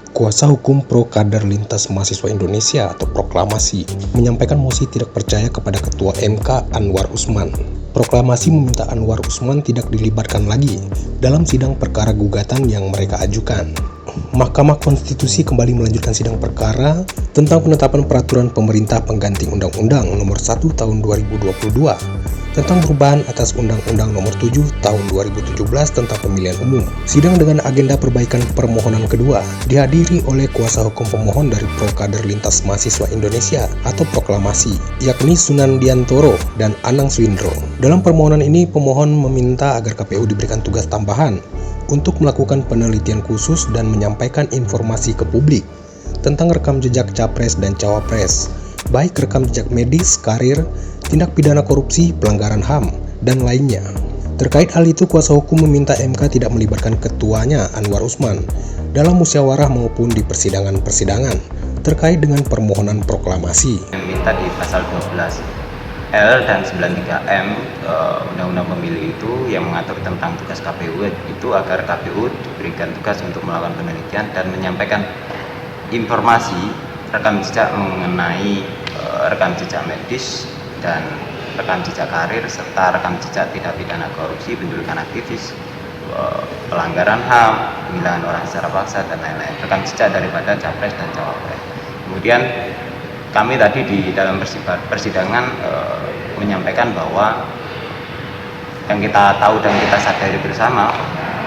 Kuasa hukum Pro Kader Lintas Mahasiswa Indonesia atau Proklamasi menyampaikan mosi tidak percaya kepada Ketua MK Anwar Usman. Proklamasi meminta Anwar Usman tidak dilibatkan lagi dalam sidang perkara gugatan yang mereka ajukan. Mahkamah Konstitusi kembali melanjutkan sidang perkara tentang penetapan peraturan pemerintah pengganti Undang-Undang Nomor 1 Tahun 2022 tentang perubahan atas Undang-Undang Nomor 7 Tahun 2017 tentang Pemilihan Umum. Sidang dengan agenda perbaikan permohonan kedua dihadiri oleh kuasa hukum pemohon dari Pro Kader Lintas Mahasiswa Indonesia atau Proklamasi, yakni Sunandiantoro dan Anang Swindro. Dalam permohonan ini, pemohon meminta agar KPU diberikan tugas tambahan untuk melakukan penelitian khusus dan menyampaikan informasi ke publik tentang rekam jejak capres dan cawapres, baik rekam jejak medis, karir, tindak pidana korupsi, pelanggaran HAM, dan lainnya. Terkait hal itu, kuasa hukum meminta MK tidak melibatkan ketuanya Anwar Usman dalam musyawarah maupun di persidangan-persidangan terkait dengan permohonan proklamasi. Minta di pasal 12 L dan 93M Undang-Undang Pemilu itu yang mengatur tentang tugas KPU itu agar KPU diberikan tugas untuk melakukan penelitian dan menyampaikan informasi rekam jejak mengenai rekam jejak medis dan rekam jejak karir serta rekam jejak tindak pidana korupsi, penculikan aktivis, pelanggaran HAM, penghilangan orang secara paksa dan lain-lain, rekam jejak daripada capres dan cawapres. Kemudian kami tadi di dalam persidangan menyampaikan bahwa yang kita tahu dan kita sadari bersama,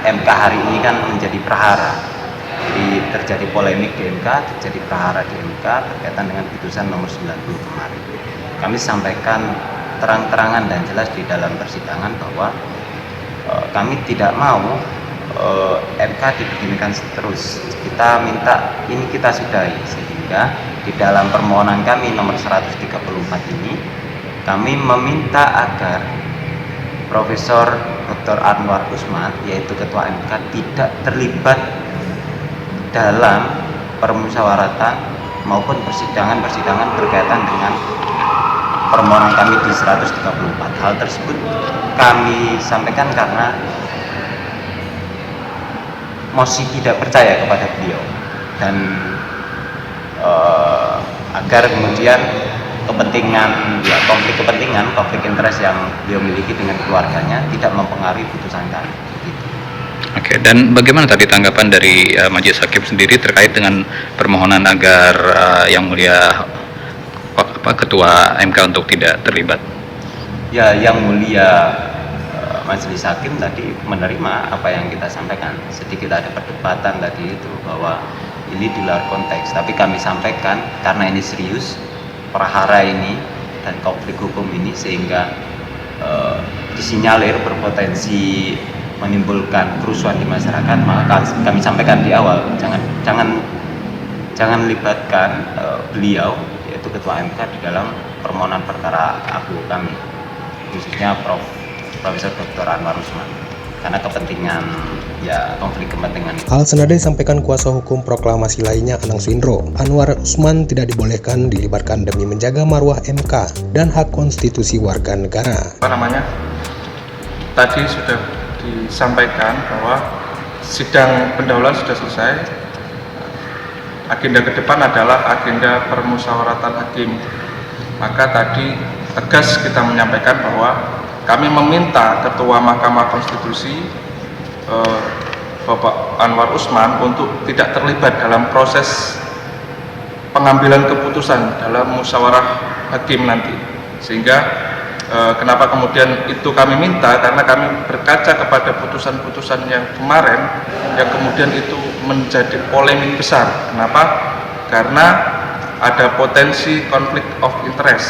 MK hari ini kan menjadi prahara. Jadi terjadi polemik di MK, terjadi prahara di MK berkaitan dengan putusan nomor 90 kemarin. Kami sampaikan terang-terangan dan jelas di dalam persidangan bahwa kami tidak mau MK dibeginikan terus. Kita minta ini kita sudahi, sehingga di dalam permohonan kami nomor 134 ini kami meminta agar Profesor Dr. Anwar Usman, yaitu Ketua MK, tidak terlibat dalam permusyawaratan maupun persidangan-persidangan berkaitan dengan permohonan kami di 134. Hal tersebut kami sampaikan karena mosi tidak percaya kepada beliau dan agar kemudian konflik kepentingan, konflik interest yang beliau miliki dengan keluarganya tidak mempengaruhi putusan kami. Oke, dan bagaimana tadi tanggapan dari Majelis Hakim sendiri terkait dengan permohonan agar Yang Mulia Ketua MK untuk tidak terlibat? Ya, Yang Mulia Majelis Hakim tadi menerima apa yang kita sampaikan. Sedikit ada perdebatan tadi itu bahwa ini di luar konteks, tapi kami sampaikan karena ini serius, perhara ini dan konflik hukum ini, sehingga disinyalir berpotensi menimbulkan kerusuhan di masyarakat, maka kami sampaikan di awal jangan libatkan beliau yaitu Ketua MK di dalam permohonan perkara abu kami, khususnya Profesor Dr. Anwar Usman, karena kepentingan konflik kepentingan. Hal senada disampaikan kuasa hukum proklamasi lainnya Anang Swindro. Anwar Usman tidak dibolehkan dilibatkan demi menjaga marwah MK dan hak konstitusi warga negara. Tadi sudah disampaikan bahwa sidang pendahuluan sudah selesai. Agenda ke depan adalah agenda permusyawaratan hakim. Maka tadi tegas kita menyampaikan bahwa kami meminta Ketua Mahkamah Konstitusi Bapak Anwar Usman untuk tidak terlibat dalam proses pengambilan keputusan dalam musyawarah hakim nanti. Sehingga kenapa kemudian itu kami minta, karena kami berkaca kepada putusan-putusan yang kemarin yang kemudian itu menjadi polemik besar. Kenapa? Karena ada potensi konflik of interest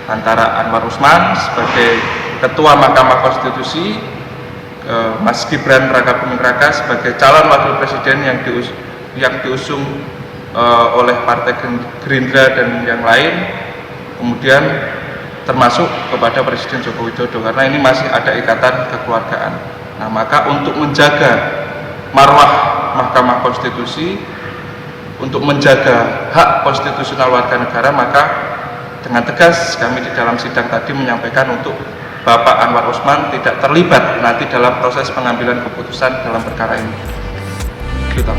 antara Anwar Usman sebagai Ketua Mahkamah Konstitusi, Mas Gibran Raka Buming Raka sebagai calon wakil presiden yang diusung oleh Partai Gerindra dan yang lain, kemudian termasuk kepada Presiden Joko Widodo, karena ini masih ada ikatan kekeluargaan. Nah, maka untuk menjaga marwah Mahkamah Konstitusi, untuk menjaga hak konstitusional warga negara, maka dengan tegas kami di dalam sidang tadi menyampaikan untuk Bapak Anwar Usman tidak terlibat nanti dalam proses pengambilan keputusan dalam perkara ini. Itu.